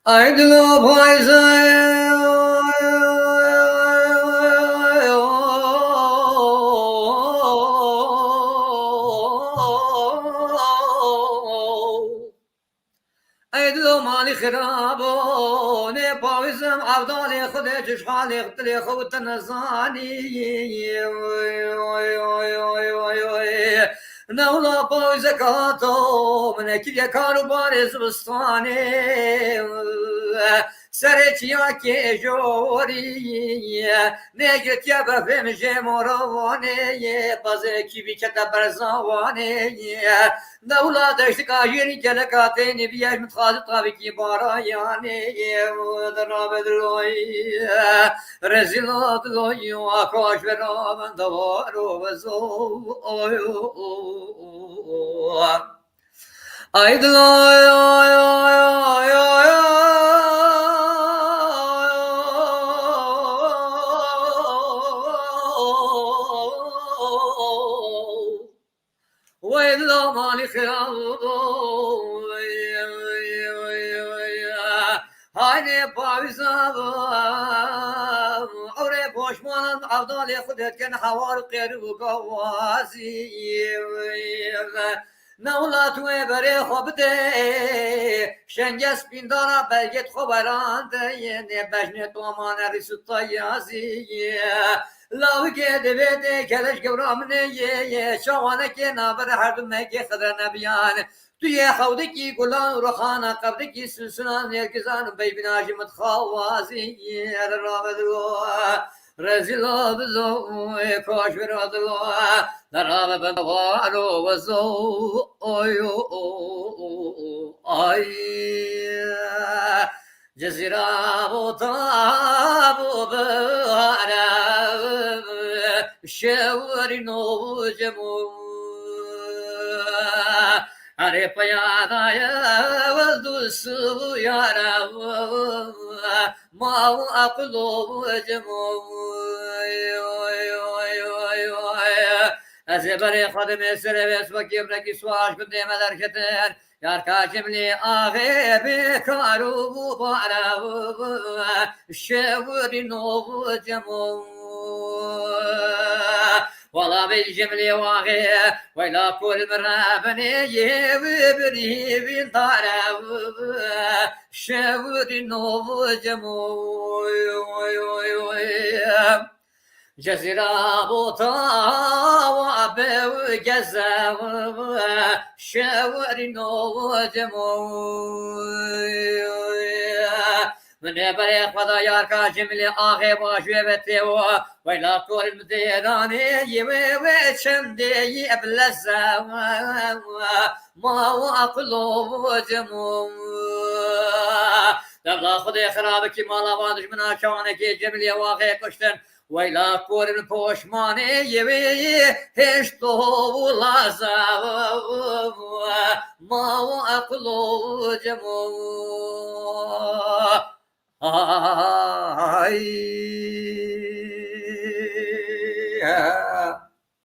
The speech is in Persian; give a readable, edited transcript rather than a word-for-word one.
Aydın payza ايدلو مالي خرابو ني باوزم عبدالي خدي جشحالي قتلي خوت نزاني نولا باوز كاتو من كي كانوا بارز بستاني سرچیا که جوری نگت یا بفهم جمروانه بازه کی بیچت برزوانه دولا دشت کاجری کلکاته نبیش متخاذ طابقی بارایانه دراب دروی رزیلات لوی آکاش برام دوارو وزو ويلا مالي خيال هاي باوزا أوري بوشمان عبدالي خدت كان حوار قيرو قوازي نولات و بره خوبده شنگس بیندارا بلگت خوبرانده نه بجنه تومان ریسوتا یازی لاو که دویده کلش گورامنه شوانه که نابر هر دو مگه خدر نبیان توی خوده کی گلان روخانه قبده کی سلسلان یرگزان بیبیناجی متخوازی رابدو رزیلا بزو کاش برادلو درام بنوارو وزو آی جزیره و تاب و بارم شوری نو جمو اره پیادای و دوستو یارم ما اقلو جمو از برای خودم سر بس و کبرکی سواش کنده مدر کتن یار کاجملی آغه بکارو بارو شوری نو جمو والله بالجملي واغي ولا كل مرة بني وبني بنطارة شاوري نو جمو جزيرة بوطا وعبا وجزا شاوري نو جمو من بري خدا يار كاجملي آخي باشوي بتيو ويلا كل مديراني يوي وشمدي بلزا ما وعقلو جمو دبلا خدي خرابك مالا وادش منا شوانك جملي واخي كشتن ويلا كل پوشماني يوي هشتو لازا ما وعقلو جمو Ay